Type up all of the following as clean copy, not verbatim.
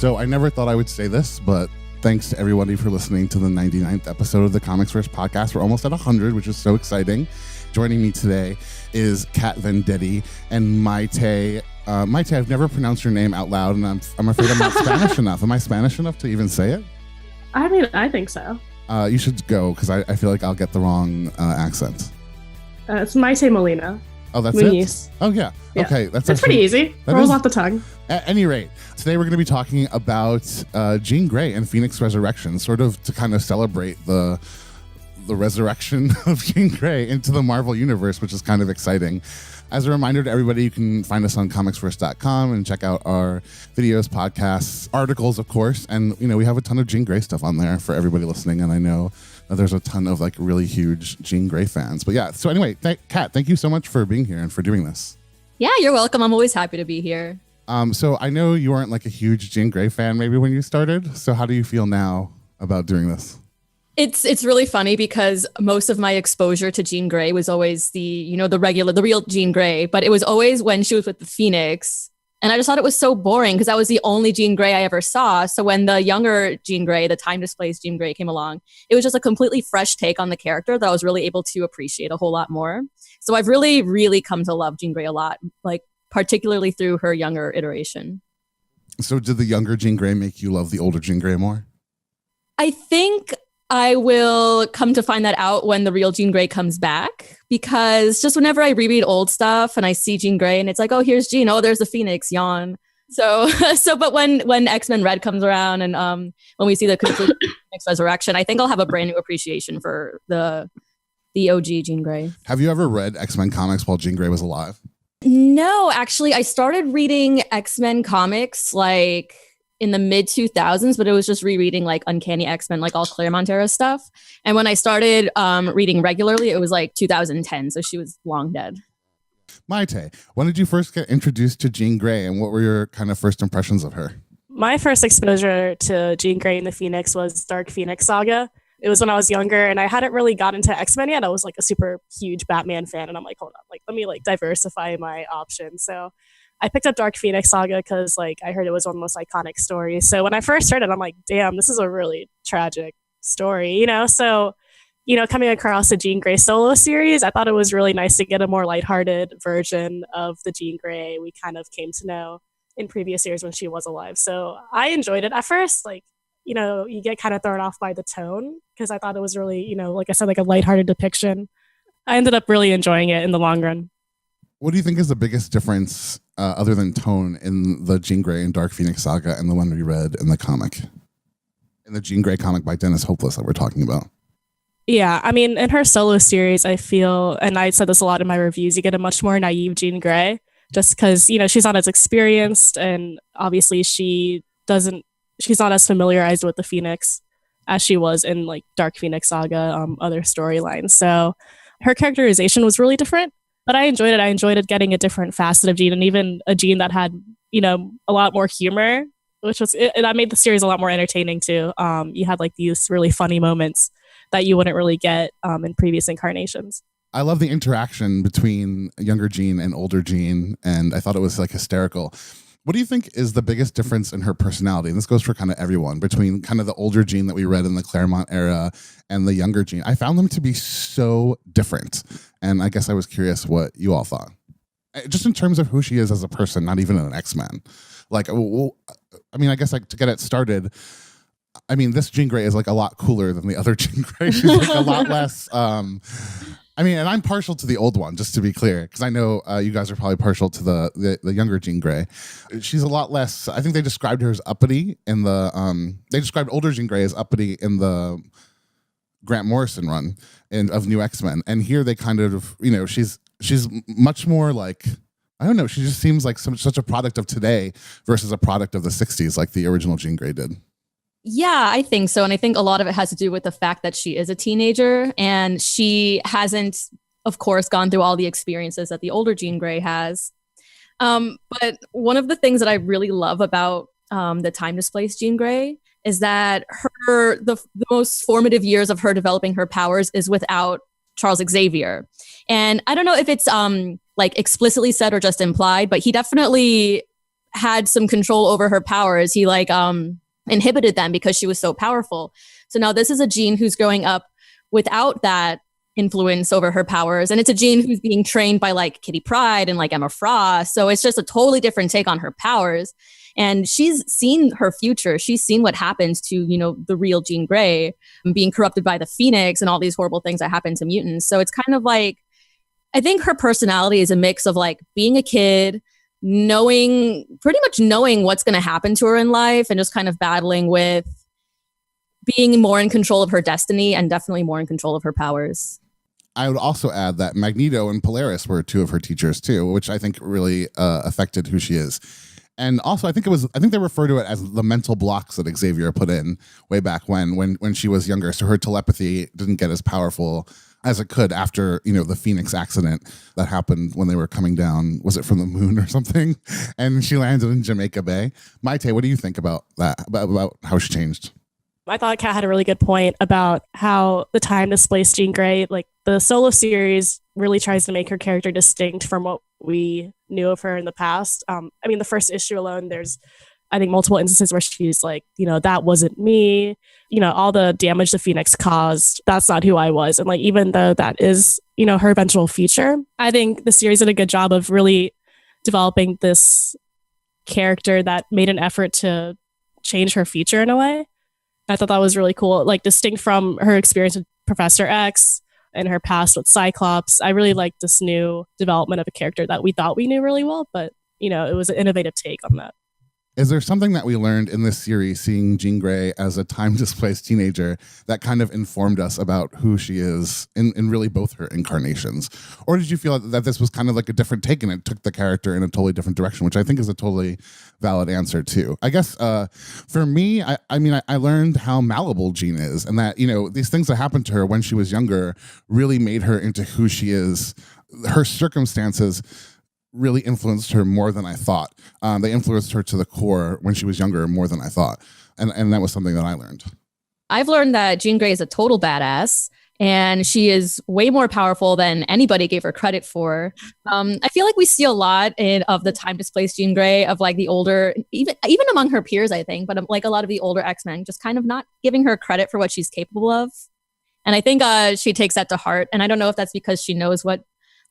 So I never thought I would say this, but thanks to everybody for listening to the 99th episode of the ComicsVerse podcast. We're almost at 100, which is so exciting. Joining me today is Kat Vendetti and Maite. Maite, I've never pronounced your name out loud, and I'm afraid I'm not Spanish enough. Am I Spanish enough to even say it? I mean, I think so. You should go, because I feel like I'll get the wrong accent. It's Maite Molina. Oh, that's Muniz. it? Oh, yeah. Okay. That's pretty easy. Rolls off the tongue. At any rate, today we're going to be talking about Jean Grey and Phoenix Resurrection, sort of to kind of celebrate the resurrection of Jean Grey into the Marvel Universe, which is kind of exciting. As a reminder to everybody, you can find us on comicsverse.com and check out our videos, podcasts, articles, of course. And, we have a ton of Jean Grey stuff on there for everybody listening. And I know there's a ton of really huge Jean Grey fans. But yeah, so anyway, Kat, thank you so much for being here and for doing this. Yeah, you're welcome. I'm always happy to be here. So I know you weren't a huge Jean Grey fan maybe when you started. So how do you feel now about doing this? It's really funny because most of my exposure to Jean Grey was always the real Jean Grey, but it was always when she was with the Phoenix. And I just thought it was so boring because that was the only Jean Grey I ever saw. So when the younger Jean Grey, the Time-Displaced Jean Grey came along, it was just a completely fresh take on the character that I was really able to appreciate a whole lot more. So I've really, really come to love Jean Grey a lot, particularly through her younger iteration. So did the younger Jean Grey make you love the older Jean Grey more? I think I will come to find that out when the real Jean Grey comes back, because just whenever I reread old stuff and I see Jean Grey and it's like, oh, here's Jean. Oh, there's the Phoenix, yawn. But when X-Men Red comes around and when we see the complete Phoenix Resurrection, I think I'll have a brand new appreciation for the OG Jean Grey. Have you ever read X-Men comics while Jean Grey was alive? No, actually, I started reading X-Men comics in the mid 2000s, but it was just rereading Uncanny X-Men, all Claremont era stuff. And when I started reading regularly, it was 2010. So she was long dead. Maite, when did you first get introduced to Jean Grey, and what were your kind of first impressions of her? My first exposure to Jean Grey and the Phoenix was Dark Phoenix Saga. It was when I was younger and I hadn't really got into X-Men yet. I was a super huge Batman fan, and I'm hold on, let me diversify my options. So I picked up Dark Phoenix Saga because I heard it was one of the most iconic stories. So when I first heard it, I'm damn, this is a really tragic story, So, coming across the Jean Grey solo series, I thought it was really nice to get a more lighthearted version of the Jean Grey we kind of came to know in previous years when she was alive. So I enjoyed it at first. You get kind of thrown off by the tone because I thought it was really, like I said, a lighthearted depiction. I ended up really enjoying it in the long run. What do you think is the biggest difference, other than tone, in the Jean Grey and Dark Phoenix Saga and the one we read in the comic? In the Jean Grey comic by Dennis Hopeless that we're talking about? Yeah, I mean, in her solo series, I feel, and I said this a lot in my reviews, you get a much more naive Jean Grey, just because, she's not as experienced, and obviously she's not as familiarized with the Phoenix as she was in Dark Phoenix Saga, other storylines. So her characterization was really different. But I enjoyed it. I enjoyed it getting a different facet of Jean, and even a Jean that had, a lot more humor, that made the series a lot more entertaining too. You had these really funny moments that you wouldn't really get in previous incarnations. I love the interaction between younger Jean and older Jean, and I thought it was hysterical. What do you think is the biggest difference in her personality? And this goes for kind of everyone, between kind of the older Jean that we read in the Claremont era and the younger Jean. I found them to be so different. And I guess I was curious what you all thought. Just in terms of who she is as a person, not even an X-Men. I guess to get it started, this Jean Grey is a lot cooler than the other Jean Grey. She's a lot less... and I'm partial to the old one, just to be clear, because I know you guys are probably partial to the younger Jean Grey. She's a lot less. I think they described her as uppity in the. They described older Jean Grey as uppity in the Grant Morrison run of New X-Men, and here they kind of, she's much more I don't know. She just seems like such a product of today versus a product of the '60s, like the original Jean Grey did. Yeah, I think so. And I think a lot of it has to do with the fact that she is a teenager and she hasn't, of course, gone through all the experiences that the older Jean Grey has. But one of the things that I really love about the Time-Displaced Jean Grey is that the most formative years of her developing her powers is without Charles Xavier. And I don't know if it's explicitly said or just implied, but he definitely had some control over her powers. He like inhibited them because she was so powerful. So now this is a Jean who's growing up without that influence over her powers. And it's a Jean who's being trained by like Kitty Pryde and like Emma Frost. So it's just a totally different take on her powers. And she's seen her future. She's seen what happens to, you know, the real Jean Grey being corrupted by the Phoenix and all these horrible things that happen to mutants. So it's kind of like, I think her personality is a mix of like being a kid, pretty much knowing what's going to happen to her in life and just kind of battling with being more in control of her destiny and definitely more in control of her powers. I would also add that Magneto and Polaris were two of her teachers too, which I think really affected who she is. And also, I think they refer to it as the mental blocks that Xavier put in way back when she was younger. So her telepathy didn't get as powerful as it could after, you know, the Phoenix accident that happened when they were coming down. Was it from the moon or something? And she landed in Jamaica Bay. Maite, what do you think about that? About how she changed? I thought Kat had a really good point about how the Time-Displaced Jean Grey, like the solo series really tries to make her character distinct from what we knew of her in the past. I mean, the first issue alone, there's, I think, multiple instances where she's like, you know, that wasn't me. You know, all the damage the Phoenix caused, that's not who I was. And like, even though that is, you know, her eventual future, I think the series did a good job of really developing this character that made an effort to change her future in a way. I thought that was really cool, like distinct from her experience with Professor X and her past with Cyclops. I really liked this new development of a character that we thought we knew really well, but, you know, it was an innovative take on that. Is there something that we learned in this series, seeing Jean Grey as a time-displaced teenager, that kind of informed us about who she is in really both her incarnations? Or did you feel that this was kind of like a different take and it took the character in a totally different direction, which I think is a totally valid answer too? I guess for me, I learned how malleable Jean is, and that, you know, these things that happened to her when she was younger really made her into who she is. Her circumstances really influenced her more than I thought. They influenced her to the core when she was younger more than I thought. And that was something that I learned. I've learned that Jean Grey is a total badass, and she is way more powerful than anybody gave her credit for. I feel like we see a lot of the time-displaced Jean Grey, of like the older, even among her peers, I think, but like a lot of the older X-Men just kind of not giving her credit for what she's capable of. And I think she takes that to heart. And I don't know if that's because she knows what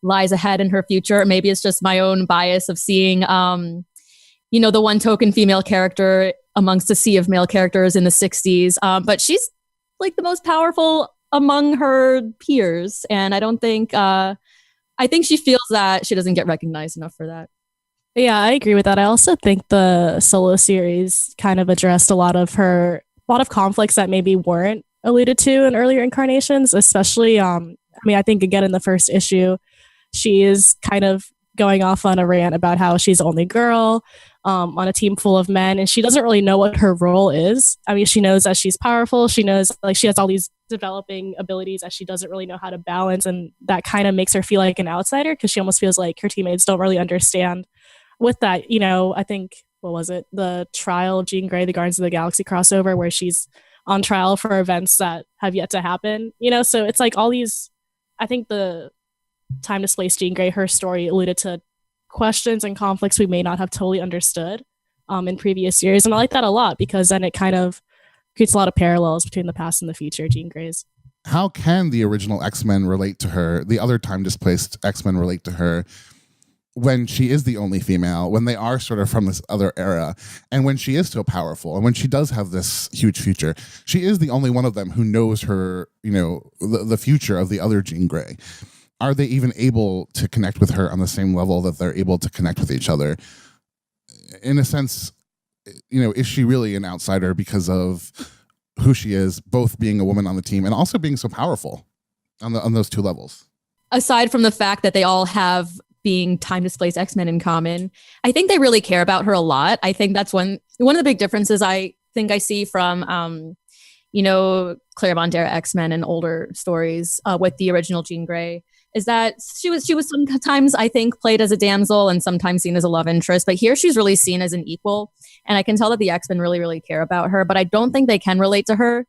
lies ahead in her future. Maybe it's just my own bias of seeing, you know, the one token female character amongst a sea of male characters in the 60s. But she's like the most powerful among her peers. And I don't think, I think she feels that she doesn't get recognized enough for that. Yeah, I agree with that. I also think the solo series kind of addressed a lot of conflicts that maybe weren't alluded to in earlier incarnations, especially, I think again in the first issue, she is kind of going off on a rant about how she's the only girl on a team full of men, and she doesn't really know what her role is. I mean, she knows that she's powerful. She knows like she has all these developing abilities that she doesn't really know how to balance, and that kind of makes her feel like an outsider because she almost feels like her teammates don't really understand. With that, you know, I think, what was it? The trial of Jean Grey, the Guardians of the Galaxy crossover, where she's on trial for events that have yet to happen. You know, so it's like all these, I think the Time-Displaced Jean Grey, her story alluded to questions and conflicts we may not have totally understood in previous years. And I like that a lot because then it kind of creates a lot of parallels between the past and the future Jean Greys. How can the original X-Men relate to her, the other time-displaced X-Men relate to her, when she is the only female, when they are sort of from this other era, and when she is so powerful, and when she does have this huge future? She is the only one of them who knows her, you know, the future of the other Jean Grey. Are they even able to connect with her on the same level that they're able to connect with each other? In a sense, you know, is she really an outsider because of who she is, both being a woman on the team and also being so powerful on those two levels? Aside from the fact that they all have being time-displaced X-Men in common, I think they really care about her a lot. I think that's one of the big differences I think I see from, you know, Claremont era X-Men and older stories with the original Jean Grey, is that she was sometimes, I think, played as a damsel and sometimes seen as a love interest. But here she's really seen as an equal. And I can tell that the X-Men really, really care about her. But I don't think they can relate to her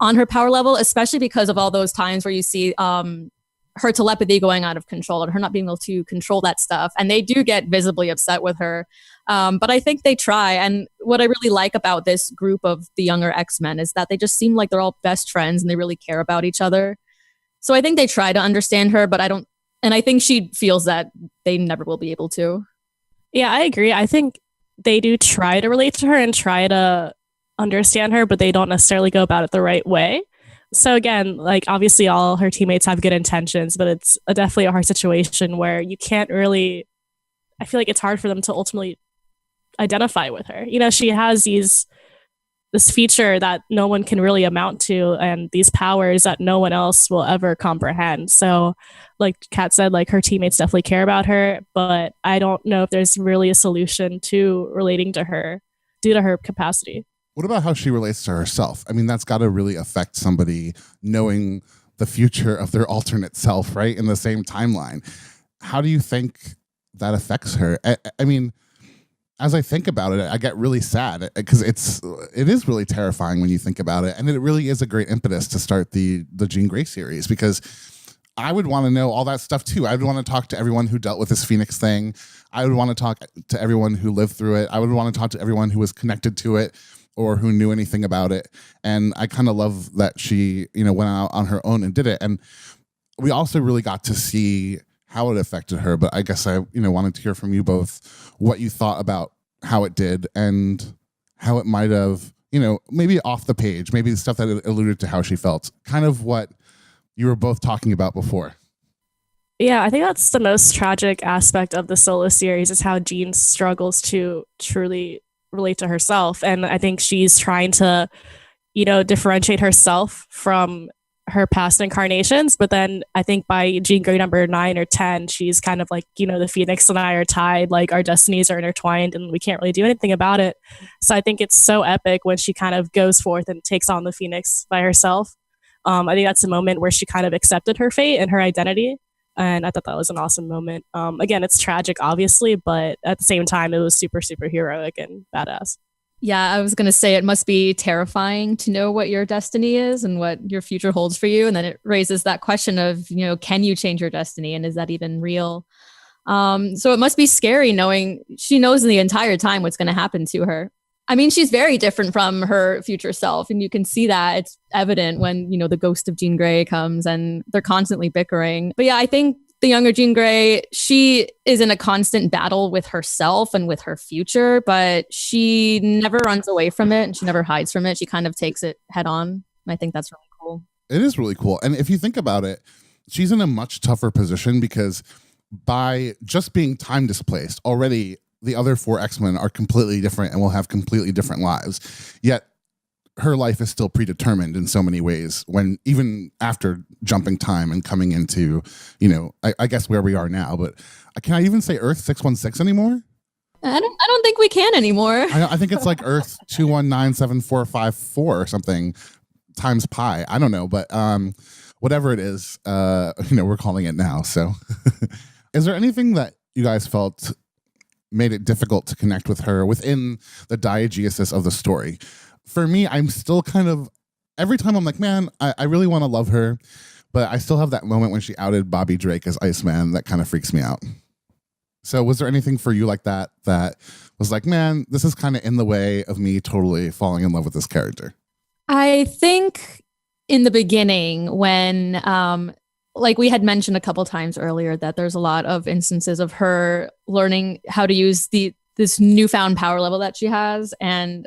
on her power level, especially because of all those times where you see her telepathy going out of control and her not being able to control that stuff. And they do get visibly upset with her But I think they try. And what I really like about this group of the younger X-Men is that they just seem like they're all best friends and they really care about each other. So I think they try to understand her, but I think she feels that they never will be able to. Yeah, I agree. I think they do try to relate to her and try to understand her, but they don't necessarily go about it the right way. So again, like obviously all her teammates have good intentions, but it's definitely a hard situation where you can't really, I feel like it's hard for them to ultimately identify with her. You know, she has this feature that no one can really amount to and these powers that no one else will ever comprehend. So like Kat said, like her teammates definitely care about her, but I don't know if there's really a solution to relating to her due to her capacity. What about how she relates to herself? I mean, that's got to really affect somebody knowing the future of their alternate self, right? In the same timeline. How do you think that affects her? I mean, as I think about it, I get really sad because it is really terrifying when you think about it. And it really is a great impetus to start the Jean Grey series, because I would want to know all that stuff too. I would want to talk to everyone who dealt with this Phoenix thing. I would want to talk to everyone who lived through it. I would want to talk to everyone who was connected to it or who knew anything about it. And I kind of love that she, went out on her own and did it. And we also really got to see how it affected her. But I guess I, wanted to hear from you both what you thought about how it did and how it might have, maybe off the page, maybe the stuff that alluded to how she felt, kind of what you were both talking about before. Yeah, I think that's the most tragic aspect of the solo series is how Jean struggles to truly relate to herself. And I think she's trying to, differentiate herself from her past incarnations. But then I think by Jean Grey number 9 or 10, she's kind of like, the Phoenix and I are tied, like our destinies are intertwined and we can't really do anything about it. So I think it's so epic when she kind of goes forth and takes on the Phoenix by herself. I think that's a moment where she kind of accepted her fate and her identity. And I thought that was an awesome moment. Again, it's tragic, obviously, but at the same time, it was super, super heroic and badass. Yeah, I was going to say it must be terrifying to know what your destiny is and what your future holds for you. And then it raises that question of, can you change your destiny? And is that even real? So it must be scary knowing she knows the entire time what's going to happen to her. I mean, she's very different from her future self. And you can see that it's evident when, the ghost of Jean Grey comes and they're constantly bickering. But yeah, I think the younger Jean Grey, she is in a constant battle with herself and with her future, but she never runs away from it and she never hides from it. She kind of takes it head on. And I think that's really cool. It is really cool. And if you think about it, she's in a much tougher position because by just being time displaced already, the other 4 X-Men are completely different and will have completely different lives. Yet her life is still predetermined in so many ways when even after jumping time and coming into, I guess where we are now. But can I even say Earth 616 anymore? I don't think we can anymore. I think it's like Earth 2197454 or something times pi. I don't know, but whatever it is, we're calling it now. So is there anything that you guys felt made it difficult to connect with her within the diegesis of the story? For me, I'm still kind of, every time I'm like, man, I really want to love her, but I still have that moment when she outed Bobby Drake as Iceman that kind of freaks me out. So was there anything for you like that was like, man, this is kind of in the way of me totally falling in love with this character? I think in the beginning when, like we had mentioned a couple times earlier, that there's a lot of instances of her learning how to use this newfound power level that she has. And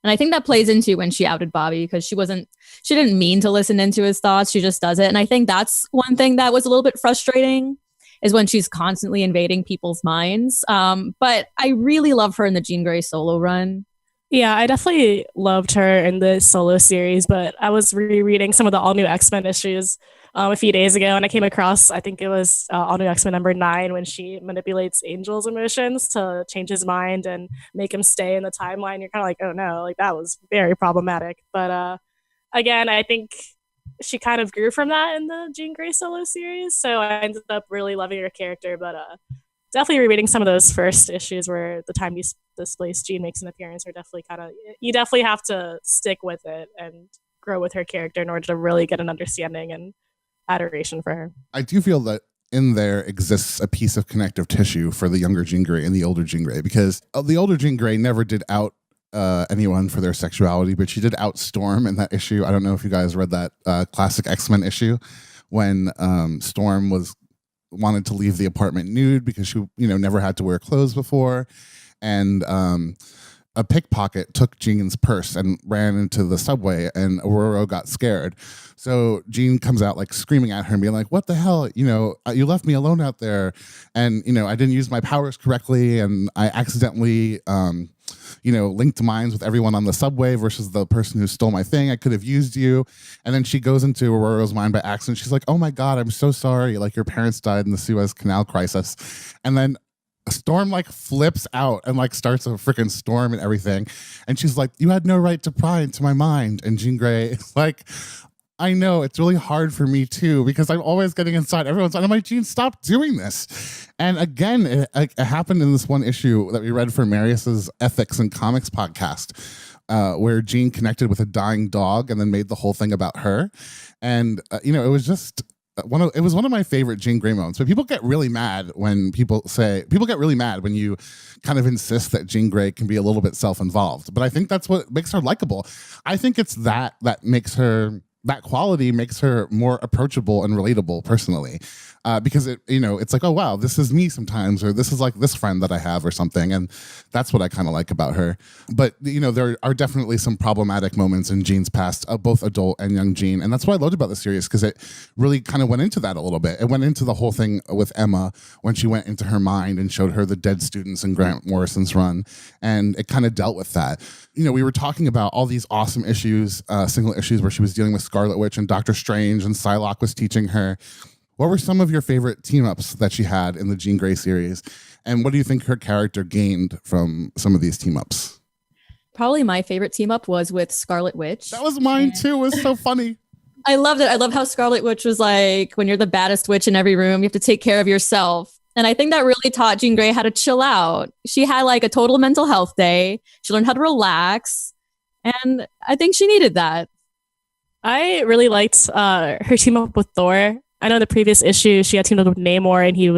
I think that plays into when she outed Bobby, because she didn't mean to listen into his thoughts. She just does it. And I think that's one thing that was a little bit frustrating, is when she's constantly invading people's minds. But I really love her in the Jean Grey solo run. Yeah, I definitely loved her in the solo series, but I was rereading some of the all new X-Men issues a few days ago, and I came across, I think it was all new X-Men number 9, when she manipulates Angel's emotions to change his mind and make him stay in the timeline. You're kind of like, oh no, like that was very problematic. But again, I think she kind of grew from that in the Jean Grey solo series, so I ended up really loving her character. But definitely rereading some of those first issues where the time-displaced Jean makes an appearance are definitely you definitely have to stick with it and grow with her character in order to really get an understanding and adoration for her. I do feel that in there exists a piece of connective tissue for the younger Jean Grey and the older Jean Grey, because the older Jean Grey never did out anyone for their sexuality, but she did out Storm in that issue. I don't know if you guys read that classic X-Men issue when Storm wanted to leave the apartment nude because she, never had to wear clothes before, and a pickpocket took Jean's purse and ran into the subway, and Aurora got scared. So Jean comes out like screaming at her and being like, "What the hell? You left me alone out there, and I didn't use my powers correctly, and I accidentally linked minds with everyone on the subway versus the person who stole my thing. I could have used you." And then she goes into Aurora's mind by accident. She's like, "Oh my God, I'm so sorry. Like, your parents died in the Suez Canal crisis." And then Storm like flips out and like starts a freaking storm and everything. And she's like, "You had no right to pry into my mind." And Jean Grey is like, "I know, it's really hard for me too, because I'm always getting inside everyone's side." I'm like, "Jean, stop doing this." And again, it happened in this one issue that we read for Marius's Ethics and Comics podcast, where Jean connected with a dying dog and then made the whole thing about her. And it was just it was one of my favorite Jean Grey moments. But people get really mad when you kind of insist that Jean Grey can be a little bit self-involved. But I think that's what makes her likable. I think it's that makes her, that quality makes her more approachable and relatable personally, because it's like, oh wow, this is me sometimes, or this is like this friend that I have or something, and that's what I kind of like about her. But there are definitely some problematic moments in Jean's past, both adult and young Jean, and that's what I loved about the series, because it really kind of went into that a little bit. It went into the whole thing with Emma when she went into her mind and showed her the dead students in Grant Morrison's run, and it kind of dealt with that. We were talking about all these awesome issues, single issues where she was dealing with Scarlet Witch and Doctor Strange, and Psylocke was teaching her. What were some of your favorite team-ups that she had in the Jean Grey series? And what do you think her character gained from some of these team-ups? Probably my favorite team-up was with Scarlet Witch. That was mine too. It was so funny. I loved it. I love how Scarlet Witch was like, when you're the baddest witch in every room, you have to take care of yourself. And I think that really taught Jean Grey how to chill out. She had like a total mental health day. She learned how to relax. And I think she needed that. I really liked her team up with Thor. I know in the previous issue, she had teamed up with Namor, and he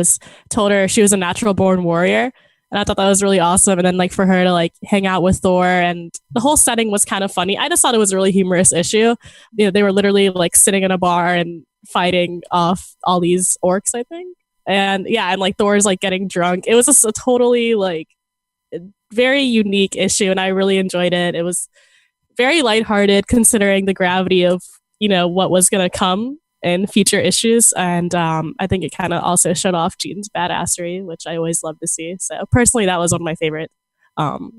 told her she was a natural born warrior. And I thought that was really awesome. And then like for her to like hang out with Thor, and the whole setting was kind of funny. I just thought it was a really humorous issue. They were literally like sitting in a bar and fighting off all these orcs, I think. And yeah, and like Thor's like getting drunk. It was just a totally like very unique issue, and I really enjoyed it. It was very lighthearted considering the gravity of what was going to come in future issues, and I think it kind of also showed off Jean's badassery, which I always love to see. So personally, that was one of my favorite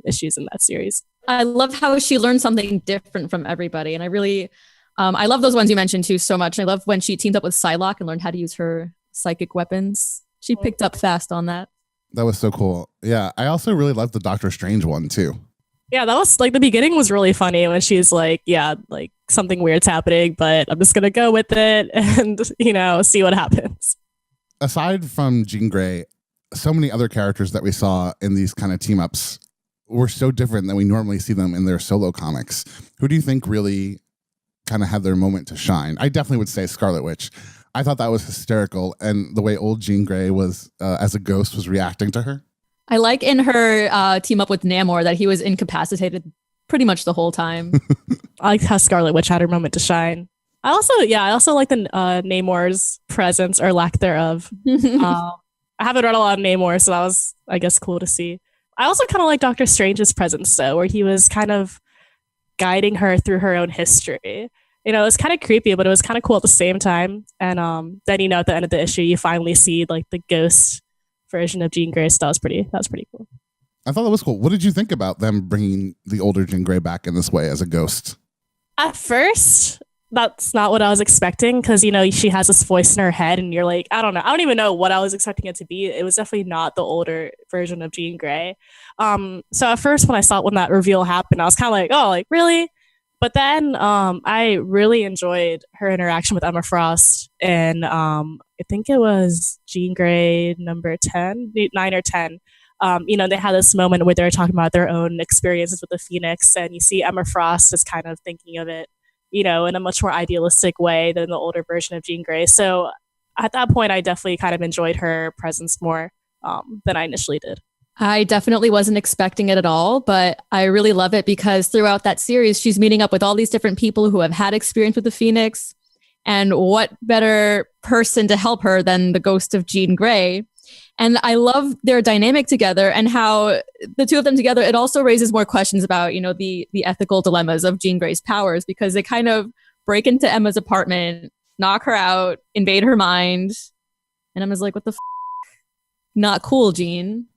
issues in that series. I love how she learned something different from everybody, and I really I love those ones you mentioned too so much. I love when she teamed up with Psylocke and learned how to use her psychic weapons. She picked up fast on that. That was so cool. Yeah, I also really loved the Doctor Strange one too. Yeah, that was like the beginning was really funny when she's like, yeah, like something weird's happening, but I'm just going to go with it and, see what happens. Aside from Jean Grey, so many other characters that we saw in these kind of team ups were so different than we normally see them in their solo comics. Who do you think really kind of had their moment to shine? I definitely would say Scarlet Witch. I thought that was hysterical. And the way old Jean Grey was, as a ghost, was reacting to her. I like in her team up with Namor that he was incapacitated pretty much the whole time. I like how Scarlet Witch had her moment to shine. I also like the Namor's presence or lack thereof. I haven't read a lot of Namor, so that was, I guess, cool to see. I also kind of like Doctor Strange's presence, though, where he was kind of guiding her through her own history. It was kind of creepy, but it was kind of cool at the same time. And then, at the end of the issue, you finally see like the ghost version of Jean Grey. So that was pretty cool. I thought that was cool. What did you think about them bringing the older Jean Grey back in this way as a ghost? At first, that's not what I was expecting, because she has this voice in her head, and you're like, I don't know, I don't even know what I was expecting it to be. It was definitely not the older version of Jean Grey. So at first, when that reveal happened, I was kind of like, oh, like really? But then I really enjoyed her interaction with Emma Frost, and I think it was Jean Grey number 9 or 10. They had this moment where they're talking about their own experiences with the Phoenix, and you see Emma Frost is kind of thinking of it, in a much more idealistic way than the older version of Jean Grey. So at that point, I definitely kind of enjoyed her presence more than I initially did. I definitely wasn't expecting it at all, but I really love it because throughout that series, she's meeting up with all these different people who have had experience with the Phoenix. And what better person to help her than the ghost of Jean Grey? And I love their dynamic together and how the two of them together, it also raises more questions about, you know, the ethical dilemmas of Jean Grey's powers, because they kind of break into Emma's apartment, knock her out, invade her mind. And Emma's like, what the f? Not cool, Jean.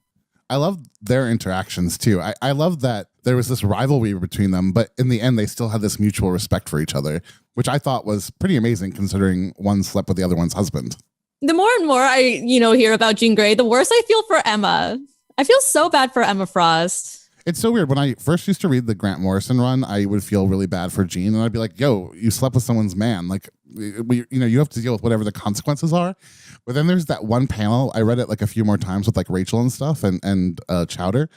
I love their interactions too. I love that there was this rivalry between them, but in the end, they still had this mutual respect for each other, which I thought was pretty amazing considering one slept with the other one's husband. The more and more I, hear about Jean Grey, the worse I feel for Emma. I feel so bad for Emma Frost. It's so weird. When I first used to read the Grant Morrison run, I would feel really bad for Jean, and I'd be like, yo, you slept with someone's man. Like, you have to deal with whatever the consequences are. But then there's that one panel, I read it like a few more times with like Rachel and stuff and Chowder.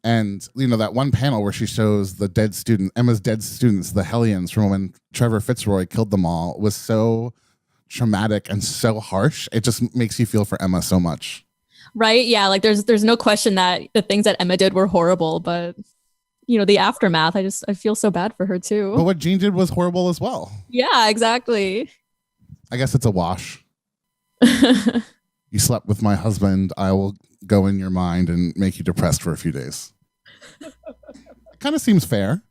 And, that one panel where she shows the dead student, Emma's dead students, the Hellions from when Trevor Fitzroy killed them all, was so traumatic and so harsh. It just makes you feel for Emma so much. Right? Yeah. Like there's no question that the things that Emma did were horrible, but the aftermath, I feel so bad for her too. But what Jean did was horrible as well. Yeah, exactly. I guess it's a wash. You slept with my husband. I will go in your mind and make you depressed for a few days. Kind of seems fair.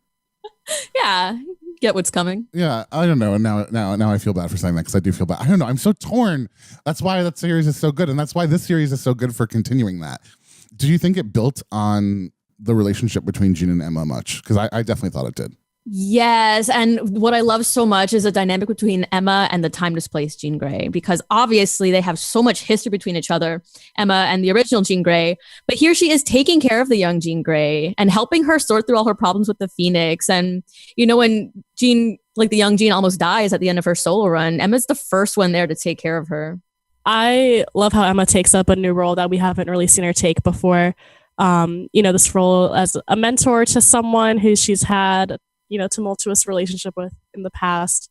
Yeah. Get what's coming. Yeah, I don't know. Now I feel bad for saying that because I do feel bad. I don't know. I'm so torn. That's why that series is so good, and that's why this series is so good for continuing that. Do you think it built on the relationship between Jean and Emma much? Because I definitely thought it did. Yes, and what I love so much is the dynamic between Emma and the time-displaced Jean Grey, because obviously they have so much history between each other, Emma and the original Jean Grey, but here she is taking care of the young Jean Grey and helping her sort through all her problems with the Phoenix. And, when Jean, like the young Jean almost dies at the end of her solo run, Emma's the first one there to take care of her. I love how Emma takes up a new role that we haven't really seen her take before. This role as a mentor to someone who she's had tumultuous relationship with in the past.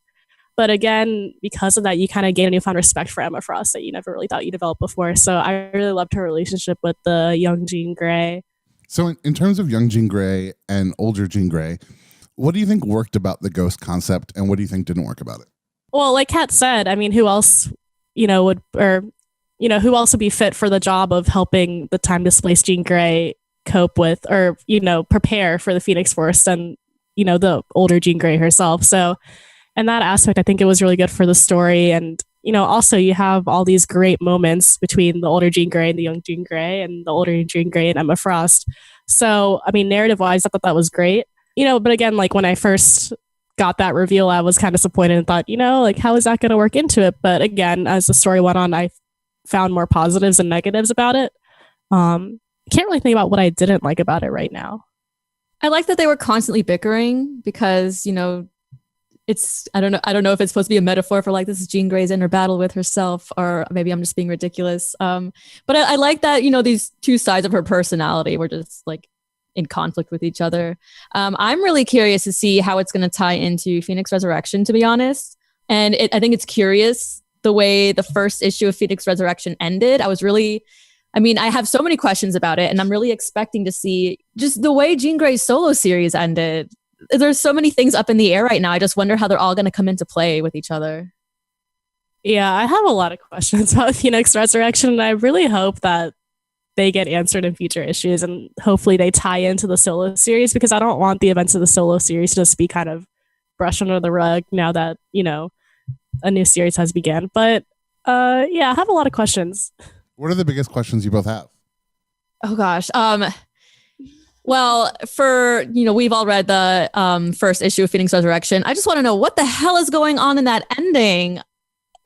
But again, because of that, you kind of gain a newfound respect for Emma Frost that you never really thought you developed before. So I really loved her relationship with the young Jean Grey. So in terms of young Jean Grey and older Jean Grey, what do you think worked about the ghost concept and what do you think didn't work about it? Well, like Kat said, I mean, who else, who else would be fit for the job of helping the time-displaced Jean Grey cope with or, prepare for the Phoenix Force and the older Jean Grey herself. So in that aspect, I think it was really good for the story. And, also you have all these great moments between the older Jean Grey and the young Jean Grey and the older Jean Grey and Emma Frost. So, I mean, narrative wise, I thought that was great, but again, like when I first got that reveal, I was kind of disappointed and thought, how is that going to work into it? But again, as the story went on, I found more positives and negatives about it. I can't really think about what I didn't like about it right now. I like that they were constantly bickering because, it's, I don't know if it's supposed to be a metaphor for like, this is Jean Grey's inner battle with herself, or maybe I'm just being ridiculous. But I like that, these two sides of her personality were just like in conflict with each other. I'm really curious to see how it's going to tie into Phoenix Resurrection, to be honest. And I think it's curious the way the first issue of Phoenix Resurrection ended. I have so many questions about it, and I'm really expecting to see just the way Jean Grey's solo series ended. There's so many things up in the air right now. I just wonder how they're all going to come into play with each other. Yeah, I have a lot of questions about Phoenix Resurrection, and I really hope that they get answered in future issues, and hopefully they tie into the solo series, because I don't want the events of the solo series to just be kind of brushed under the rug now that, a new series has begun. But I have a lot of questions. What are the biggest questions you both have? Oh gosh. Well, we've all read the first issue of Phoenix Resurrection. I just want to know what the hell is going on in that ending.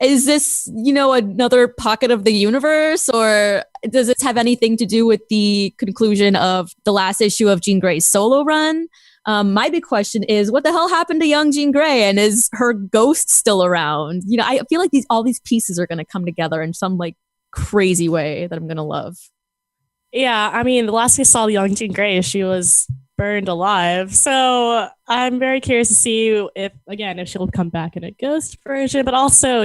Is this, another pocket of the universe, or does this have anything to do with the conclusion of the last issue of Jean Grey's solo run? My big question is, what the hell happened to young Jean Grey, and is her ghost still around? I feel like all these pieces are going to come together in some like crazy way that I'm going to love. Yeah, I mean, the last we saw the young Jean Grey, she was burned alive. So I'm very curious to see if she'll come back in a ghost version. But also,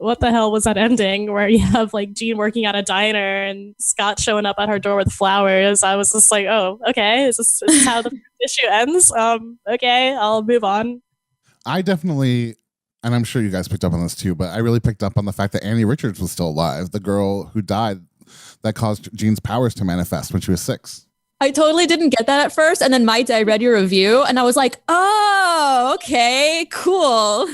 what the hell was that ending where you have like Jean working at a diner and Scott showing up at her door with flowers? I was just like, oh, okay, is this how the issue ends? Okay, I'll move on. I definitely, and I'm sure you guys picked up on this too, but I really picked up on the fact that Annie Richards was still alive, the girl who died that caused Jean's powers to manifest when she was 6. I totally didn't get that at first. And then I read your review and I was like, oh, okay, cool.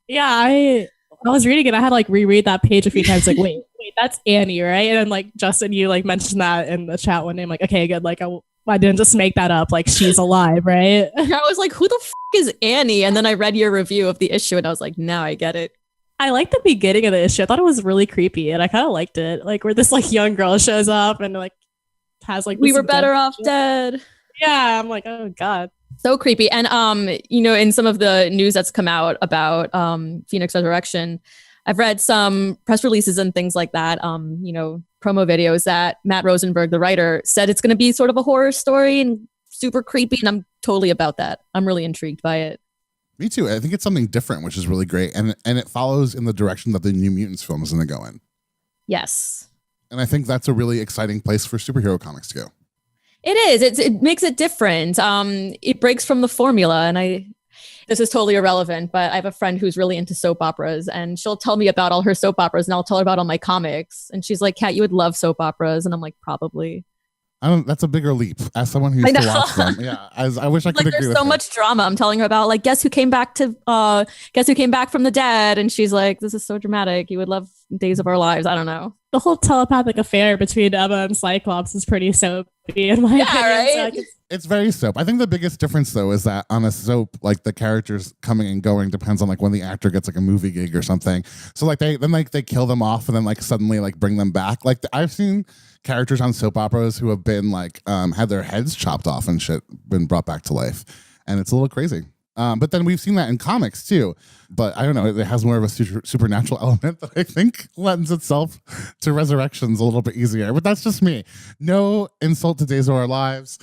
Yeah, I was reading it. I had to like reread that page a few times. Like, wait, that's Annie, right? And then like Justin, you like mentioned that in the chat one day. I'm like, okay, good. Like I didn't just make that up. Like she's alive, right? I was like, who the is Annie? And then I read your review of the issue and I was like, now I get it. I liked the beginning of the issue. I thought it was really creepy and I kind of liked it. Like where this like young girl shows up and like has like we were better off dead. Yeah, I'm like, oh God. So creepy. And in some of the news that's come out about Phoenix Resurrection, I've read some press releases and things like that, promo videos that Matt Rosenberg, the writer, said it's going to be sort of a horror story and super creepy. And I'm totally about that. I'm really intrigued by it. Me too. I think it's something different, which is really great. And it follows in the direction that the New Mutants film is going to go in. Yes. And I think that's a really exciting place for superhero comics to go. It is. It makes it different. It breaks from the formula. And this is totally irrelevant, but I have a friend who's really into soap operas and she'll tell me about all her soap operas and I'll tell her about all my comics. And she's like, Kat, you would love soap operas. And I'm like, probably. That's a bigger leap as someone who used to watch them. Yeah. I wish I could agree with there's so much drama. I'm telling her about like, guess who came back from the dead? And she's like, this is so dramatic. You would love Days of Our Lives. I don't know. The whole telepathic affair between Emma and Cyclops is pretty soapy in my opinion. Right? So it's very soap. I think the biggest difference though is that on a soap, like the characters coming and going depends on like when the actor gets like a movie gig or something. So like they kill them off and then like suddenly like bring them back. Like I've seen characters on soap operas who have been like had their heads chopped off and shit been brought back to life, and it's a little crazy. But then we've seen that in comics too. But I don't know, it has more of a supernatural element that I think lends itself to resurrections a little bit easier. But that's just me. No insult to Days of Our Lives.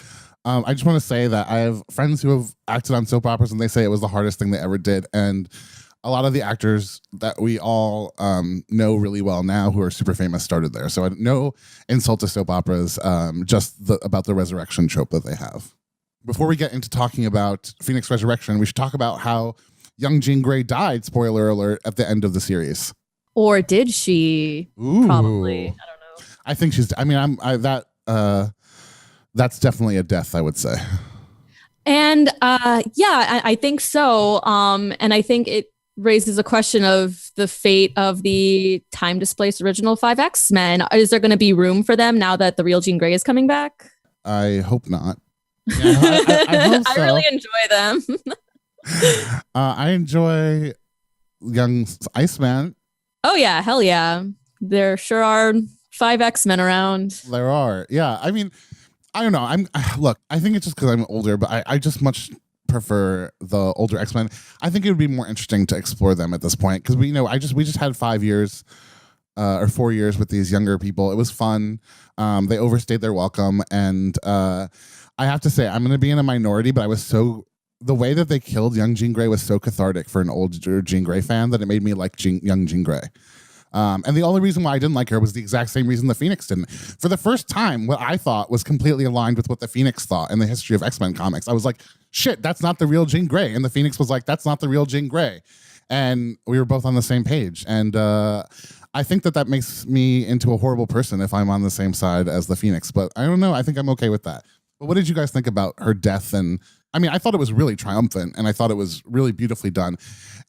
I just want to say that I have friends who have acted on soap operas and they say it was the hardest thing they ever did. And a lot of the actors that we all know really well now who are super famous started there. So no insult to soap operas, just about the resurrection trope that they have. Before we get into talking about Phoenix Resurrection, we should talk about how young Jean Grey died, spoiler alert, at the end of the series. Or did she? Ooh. Probably. I don't know. I think she's, that's definitely a death, I would say. And I think so. And I think it raises a question of the fate of the time-displaced original 5 X-Men. Is there going to be room for them now that the real Jean Grey is coming back? I hope not. Yeah, I hope so. I really enjoy them. I enjoy young Iceman. Oh yeah, hell yeah. There sure are 5 X-Men around. There are. Yeah. I mean, I don't know. I think it's just because I'm older, but I just much prefer the older X-Men. I think it would be more interesting to explore them at this point because we just had 5 years or 4 years with these younger people. It was fun. They overstayed their welcome, and I have to say I'm going to be in a minority, but the way that they killed young Jean Grey was so cathartic for an older Jean Grey fan that it made me like young Jean Grey. And the only reason why I didn't like her was the exact same reason the Phoenix didn't. For the first time, what I thought was completely aligned with what the Phoenix thought in the history of X-Men comics. I was like, shit, that's not the real Jean Grey. And the Phoenix was like, that's not the real Jean Grey. And we were both on the same page. And I think that makes me into a horrible person if I'm on the same side as the Phoenix. But I don't know. I think I'm okay with that. But what did you guys think about her death? And I mean, I thought it was really triumphant and I thought it was really beautifully done.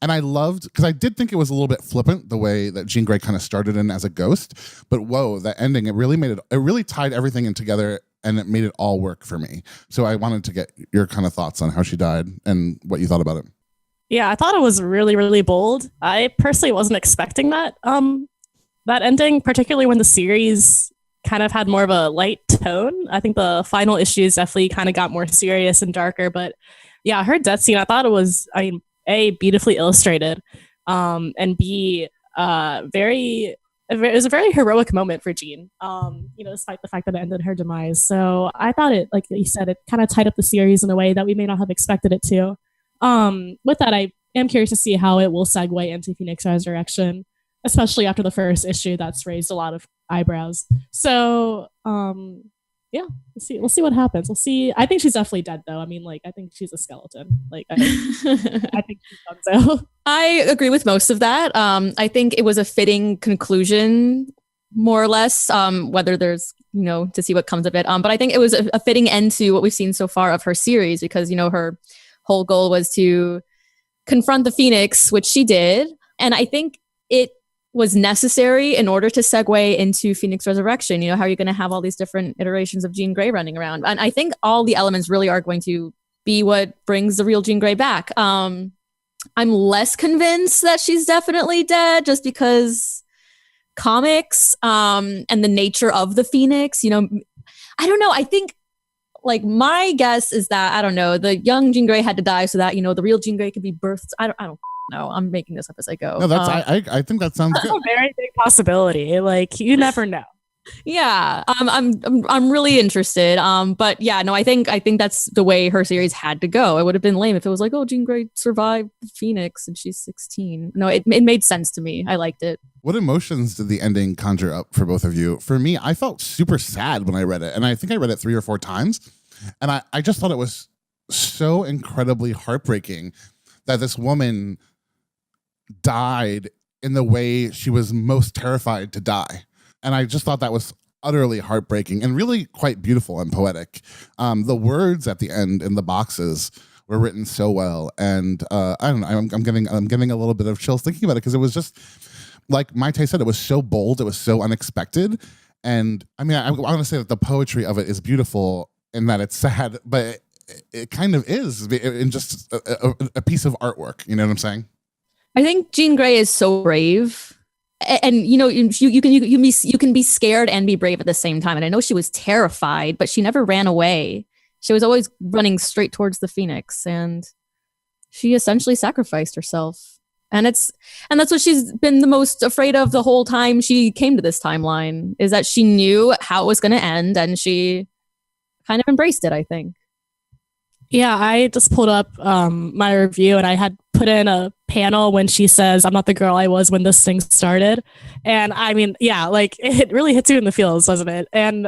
And I loved, because I did think it was a little bit flippant, the way that Jean Grey kind of started in as a ghost. But whoa, that ending, it really tied everything in together and it made it all work for me. So I wanted to get your kind of thoughts on how she died and what you thought about it. Yeah, I thought it was really, really bold. I personally wasn't expecting that ending, particularly when the series kind of had more of a light tone. I think the final issues definitely kind of got more serious and darker. But yeah, her death scene, I thought it was, A, beautifully illustrated, and B, it was a very heroic moment for Jean, despite the fact that it ended her demise. So I thought it, like you said, it kind of tied up the series in a way that we may not have expected it to. With that, I am curious to see how it will segue into Phoenix Resurrection. especially after the first issue. That's raised a lot of eyebrows. So yeah, we'll see what happens. We'll see. I think she's definitely dead though. I mean, like, I think she's a skeleton. Like, I think she's done so. I agree with most of that. I think it was a fitting conclusion, more or less, whether there's, to see what comes of it. But I think it was a fitting end to what we've seen so far of her series, because, her whole goal was to confront the Phoenix, which she did. And I think it was necessary in order to segue into Phoenix Resurrection. How are you going to have all these different iterations of Jean Grey running around? And I think all the elements really are going to be what brings the real Jean Grey back. I'm less convinced that she's definitely dead, just because comics and the nature of the Phoenix, I don't know. I think, like, my guess is that, I don't know, the young Jean Grey had to die so that, the real Jean Grey could be birthed. I don't know. I'm making this up as I go. No, that's I think that sounds good. That's a very big possibility. Like, you never know. Yeah, I'm really interested. But yeah, no, I think that's the way her series had to go. It would have been lame if it was like, oh, Jean Grey survived Phoenix and she's 16. No, it made sense to me. I liked it. What emotions did the ending conjure up for both of you? For me, I felt super sad when I read it, and I think I read it 3 or 4 times, and I just thought it was so incredibly heartbreaking that this woman died in the way she was most terrified to die. And I just thought that was utterly heartbreaking and really quite beautiful and poetic. The words at the end in the boxes were written so well, and I don't know. I'm getting a little bit of chills thinking about it, because it was just like Mai Tai said. It was so bold. It was so unexpected, and I mean, I want to say that the poetry of it is beautiful in that it's sad, but it kind of is in just a piece of artwork. You know what I'm saying? I think Jean Grey is so brave, and you can be scared and be brave at the same time. And I know she was terrified, but she never ran away. She was always running straight towards the Phoenix, and she essentially sacrificed herself. And that's what she's been the most afraid of the whole time she came to this timeline, is that she knew how it was going to end, and she kind of embraced it, I think. Yeah, I just pulled up my review, and I had put in a panel when she says, "I'm not the girl I was when this thing started." And I mean, yeah, like, it really hits you in the feels, doesn't it? And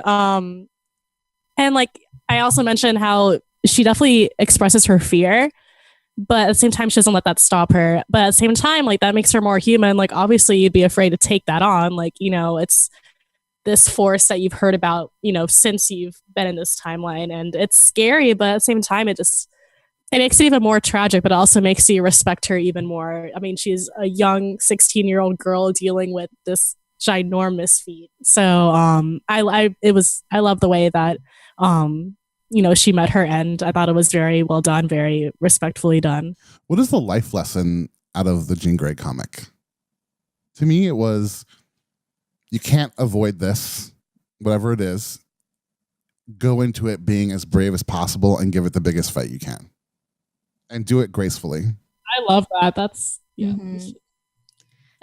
like, I also mentioned how she definitely expresses her fear, but at the same time, she doesn't let that stop her. But at the same time, like, that makes her more human. Like, obviously, you'd be afraid to take that on. Like, it's this force that you've heard about, since you've been in this timeline, and it's scary, but at the same time, it makes it even more tragic, but it also makes you respect her even more. I mean, she's a young 16-year-old girl dealing with this ginormous feat. So I love the way that she met her end. I thought it was very well done, very respectfully done. What is the life lesson out of the Jean Grey comic? To me, it was, you can't avoid this, whatever it is. Go into it being as brave as possible and give it the biggest fight you can. And do it gracefully. I love that. That's, yeah. Mm-hmm.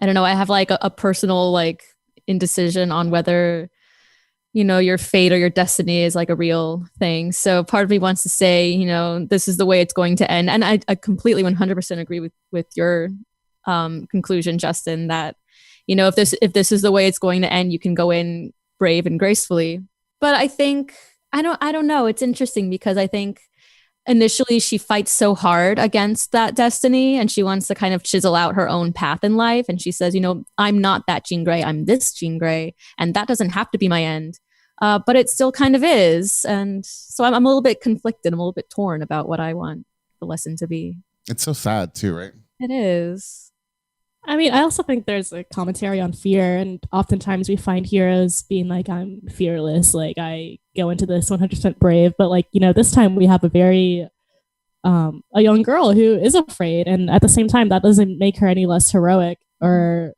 I don't know. I have like a personal like indecision on whether, your fate or your destiny is like a real thing. So part of me wants to say, this is the way it's going to end. And I completely 100% agree with your conclusion, Justin, that, if this is the way it's going to end, you can go in brave and gracefully. But I think, I don't know. It's interesting because I think initially she fights so hard against that destiny, and she wants to kind of chisel out her own path in life. And she says, I'm not that Jean Grey, I'm this Jean Grey, and that doesn't have to be my end. But it still kind of is. And so I'm a little bit conflicted. I'm a little bit torn about what I want the lesson to be. It's so sad too, right? It is. I mean, I also think there's a commentary on fear, and oftentimes we find heroes being like, I'm fearless, like I go into this 100% brave, but like, this time we have a very a young girl who is afraid, and at the same time that doesn't make her any less heroic or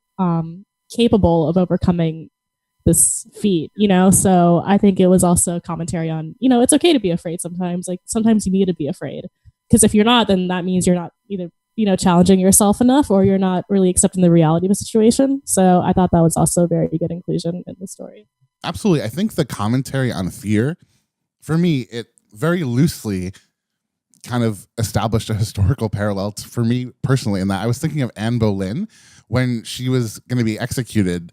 capable of overcoming this feat, so I think it was also a commentary on, it's okay to be afraid sometimes. Like, sometimes you need to be afraid, because if you're not, then that means you're not either challenging yourself enough, or you're not really accepting the reality of a situation. So I thought that was also a very good inclusion in the story. Absolutely. I think the commentary on fear, for me, it very loosely kind of established a historical parallel for me personally, in that I was thinking of Anne Boleyn when she was going to be executed,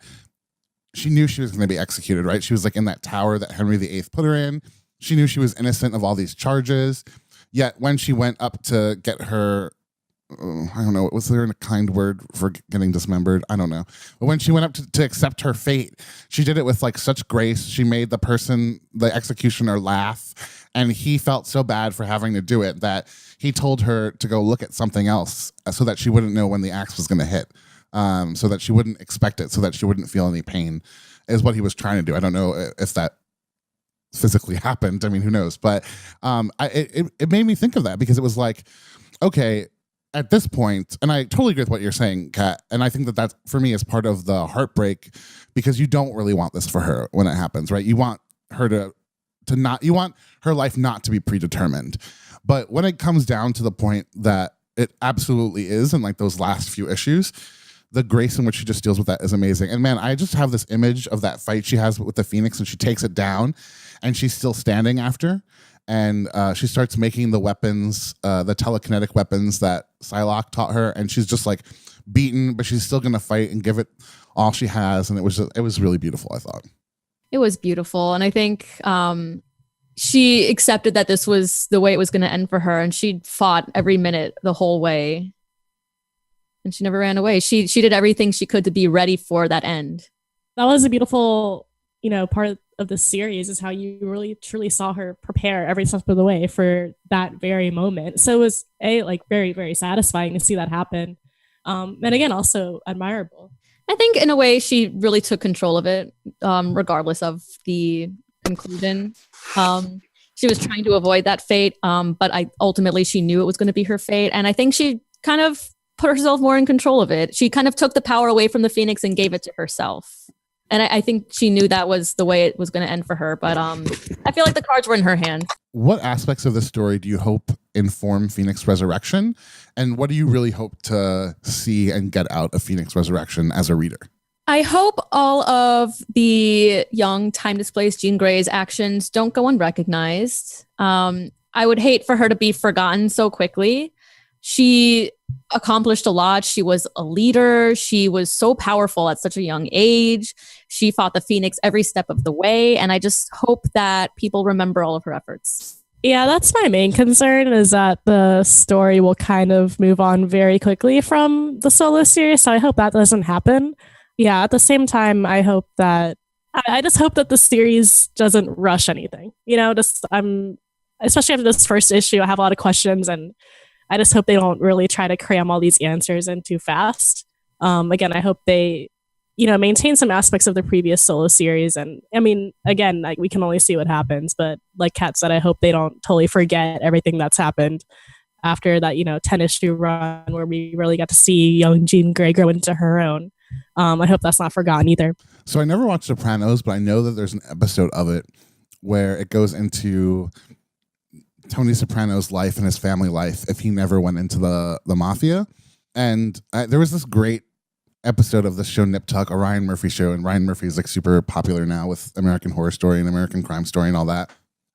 she knew she was going to be executed, right? She was like in that tower that Henry VIII put her in. She knew she was innocent of all these charges. Yet when she went up to get her, I don't know, was there a kind word for getting dismembered? I don't know. But when she went up to accept her fate, she did it with like such grace. She made the executioner laugh. And he felt so bad for having to do it that he told her to go look at something else so that she wouldn't know when the axe was going to hit. So that she wouldn't expect it, so that she wouldn't feel any pain, is what he was trying to do. I don't know if that physically happened. I mean, who knows? But it made me think of that, because it was like, okay, at this point, and I totally agree with what you're saying, Kat, and I think that for me is part of the heartbreak, because you don't really want this for her when it happens, right? You want her to not, you want her life not to be predetermined. But when it comes down to the point that it absolutely is, in like those last few issues, the grace in which she just deals with that is amazing. And man, I just have this image of that fight she has with the Phoenix, and she takes it down and she's still standing after. And she starts making the weapons, the telekinetic weapons that Psylocke taught her. And she's just like beaten, but she's still going to fight and give it all she has. And it was really beautiful, I thought. It was beautiful. And I think she accepted that this was the way it was going to end for her. And she fought every minute the whole way. And she never ran away. She did everything she could to be ready for that end. That was a beautiful, part of the series, is how you really truly saw her prepare every step of the way for that very moment. So it was very, very satisfying to see that happen. And again, also admirable. I think in a way she really took control of it, regardless of the conclusion. She was trying to avoid that fate, but ultimately she knew it was going to be her fate. And I think she kind of put herself more in control of it. She kind of took the power away from the Phoenix and gave it to herself. And I think she knew that was the way it was going to end for her. But I feel like the cards were in her hand. What aspects of the story do you hope inform Phoenix Resurrection? And what do you really hope to see and get out of Phoenix Resurrection as a reader? I hope all of the young time-displaced Jean Grey's actions don't go unrecognized. I would hate for her to be forgotten so quickly. She accomplished a lot. She was a leader. She was so powerful at such a young age. She fought the Phoenix every step of the way. And I just hope that people remember all of her efforts. Yeah, that's my main concern, is that the story will kind of move on very quickly from the solo series. So I hope that doesn't happen. Yeah, at the same time, I just hope that the series doesn't rush anything. Especially after this first issue, I have a lot of questions, and I just hope they don't really try to cram all these answers in too fast. Again, I hope they, maintain some aspects of the previous solo series. And I mean, again, we can only see what happens. But like Kat said, I hope they don't totally forget everything that's happened after that, 10-issue run where we really got to see young Jean Grey grow into her own. I hope that's not forgotten either. So I never watched Sopranos, but I know that there's an episode of it where it goes into Tony Soprano's life and his family life if he never went into the mafia. And there was this great episode of the show Nip Tuck, a Ryan Murphy show, and Ryan Murphy is like super popular now with American Horror Story and American Crime Story and all that,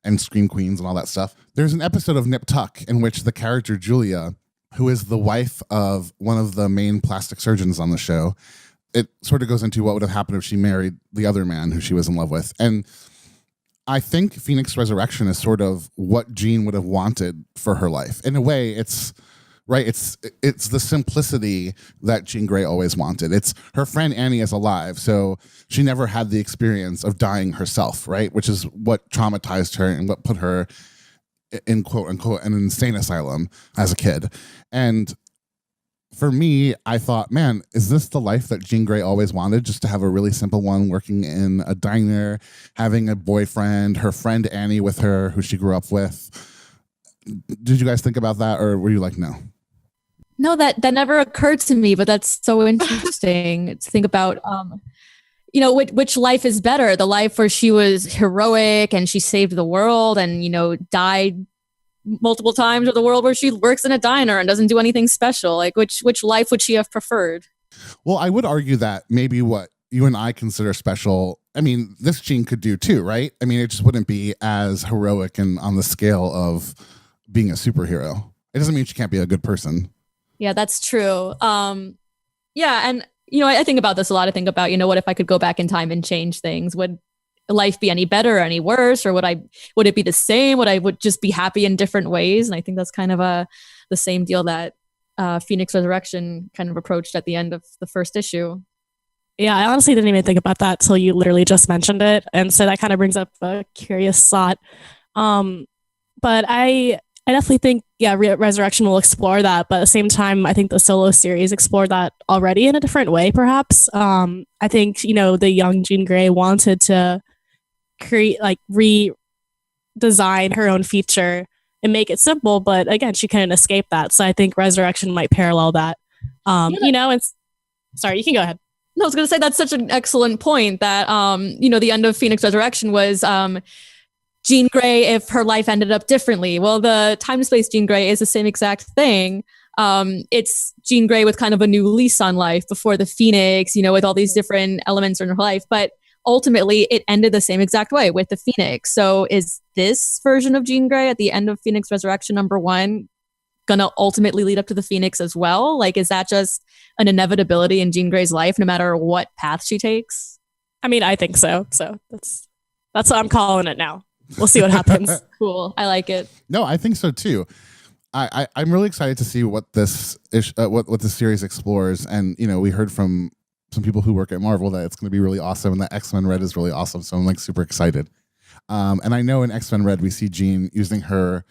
and Scream Queens and all that stuff. There's an episode of Nip Tuck in which the character Julia, who is the wife of one of the main plastic surgeons on the show, it sort of goes into what would have happened if she married the other man who she was in love with. And I think Phoenix Resurrection is sort of what Jean would have wanted for her life. In a way, it's right. It's the simplicity that Jean Grey always wanted. It's her friend Annie is alive, so she never had the experience of dying herself, right? Which is what traumatized her and what put her in quote unquote an insane asylum as a kid. And for me, I thought, man, is this the life that Jean Grey always wanted? Just to have a really simple one, working in a diner, having a boyfriend, her friend Annie with her, who she grew up with. Did you guys think about that, or were you like, no? No, that never occurred to me, but that's so interesting to think about. Which life is better? The life where she was heroic and she saved the world and, died multiple times, or the world where she works in a diner and doesn't do anything special? Like, which life would she have preferred? Well, I would argue that maybe what you and I consider special, I mean, this Jean could do too, right? I mean, it just wouldn't be as heroic and on the scale of being a superhero. It doesn't mean she can't be a good person. Yeah, that's true. Yeah. And, I think about this a lot. I think about, what if I could go back in time and change things? Would life be any better or any worse? Or would it be the same? Would just be happy in different ways? And I think that's kind of the same deal that Phoenix Resurrection kind of approached at the end of the first issue. Yeah, I honestly didn't even think about that till you literally just mentioned it. And so that kind of brings up a curious thought. But I definitely think, Resurrection will explore that. But at the same time, I think the solo series explored that already in a different way, perhaps. I think, the young Jean Grey wanted to create, redesign her own feature and make it simple. But again, she couldn't escape that. So I think Resurrection might parallel that. And sorry, you can go ahead. No, I was going to say that's such an excellent point that, the end of Phoenix Resurrection was Jean Grey if her life ended up differently. Well, the Time-Displaced Jean Grey is the same exact thing. It's Jean Grey with kind of a new lease on life before the Phoenix, with all these different elements in her life. But ultimately, it ended the same exact way with the Phoenix. So is this version of Jean Grey at the end of Phoenix Resurrection #1 going to ultimately lead up to the Phoenix as well? Is that just an inevitability in Jean Grey's life, no matter what path she takes? I mean, I think so. So that's what I'm calling it now. We'll see what happens. Cool. I like it. No, I think so too. I'm really excited to see what this what the series explores. And we heard from some people who work at Marvel that it's going to be really awesome, and that X-Men Red is really awesome. So I'm super excited. And I know in X-Men Red we see Jean using her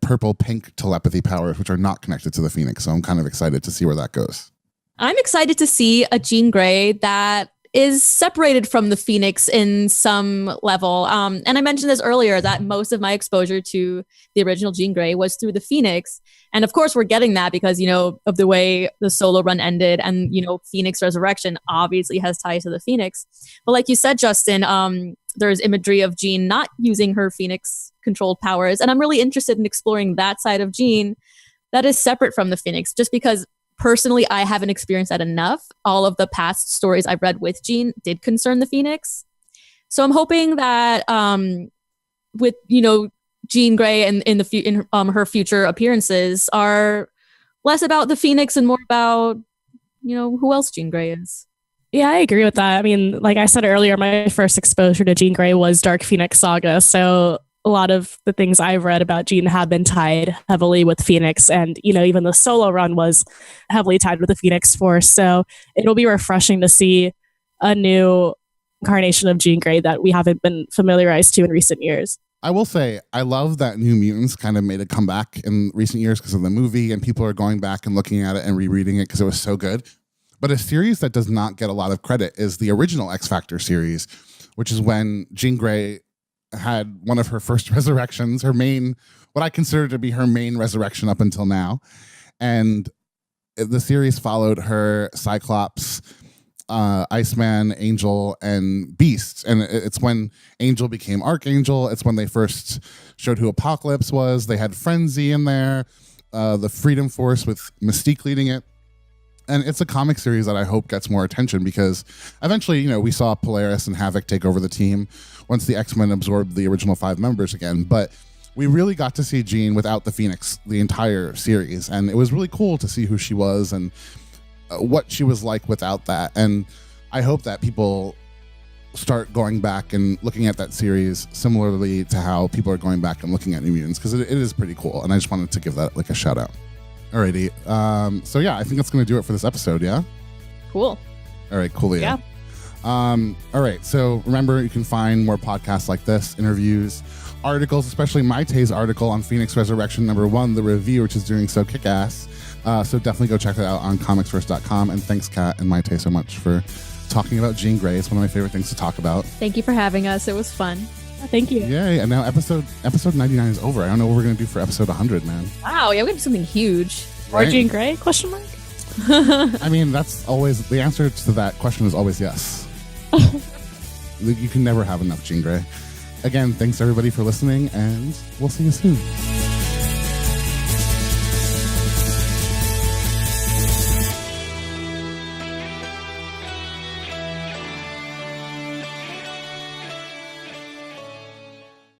purple pink telepathy powers, which are not connected to the Phoenix. So I'm kind of excited to see where that goes. I'm excited to see a Jean Grey that is separated from the Phoenix in some level. And I mentioned this earlier that most of my exposure to the original Jean Grey was through the Phoenix. And of course, we're getting that because, of the way the solo run ended and, Phoenix Resurrection obviously has ties to the Phoenix. But like you said, Justin, there's imagery of Jean not using her Phoenix controlled powers. And I'm really interested in exploring that side of Jean that is separate from the Phoenix, just because personally, I haven't experienced that enough. All of the past stories I've read with Jean did concern the Phoenix. So I'm hoping that with, Jean Grey and in her future appearances are less about the Phoenix and more about, who else Jean Grey is. Yeah, I agree with that. I mean, like I said earlier, my first exposure to Jean Grey was Dark Phoenix Saga. So a lot of the things I've read about Jean have been tied heavily with Phoenix. And, even the solo run was heavily tied with the Phoenix Force. So it'll be refreshing to see a new incarnation of Jean Grey that we haven't been familiarized to in recent years. I will say, I love that New Mutants kind of made a comeback in recent years because of the movie, and people are going back and looking at it and rereading it because it was so good. But a series that does not get a lot of credit is the original X Factor series, which is when Jean Grey had one of her first resurrections, what I consider to be her main resurrection up until now. And the series followed her Cyclops, Iceman, Angel, and Beast. And it's when Angel became Archangel. It's when they first showed who Apocalypse was. They had Frenzy in there, the Freedom Force with Mystique leading it. And it's a comic series that I hope gets more attention because eventually, we saw Polaris and Havoc take over the team once the X-Men absorbed the original 5 members again. But we really got to see Jean without the Phoenix the entire series. And it was really cool to see who she was and what she was like without that. And I hope that people start going back and looking at that series similarly to how people are going back and looking at New Mutants, because it is pretty cool. And I just wanted to give that a shout out. Alrighty. So yeah, I think that's going to do it for this episode. Yeah. Cool. All right. Cool. Yeah. All right. So remember, you can find more podcasts like this, interviews, articles, especially Maite's article on Phoenix Resurrection #1, the review, which is doing so kick-ass. So definitely go check that out on ComicsVerse.com. And thanks, Kat and Maite, so much for talking about Jean Grey. It's one of my favorite things to talk about. Thank you for having us. It was fun. Thank you. Yay. And now episode 99 is over. I don't know what we're going to do for episode 100, man. Wow. Yeah, we're going to do something huge. Or Jean Grey? Question mark? I mean, that's always, the answer to that question is always yes. You can never have enough Jean Grey. Again, thanks everybody for listening, and we'll see you soon.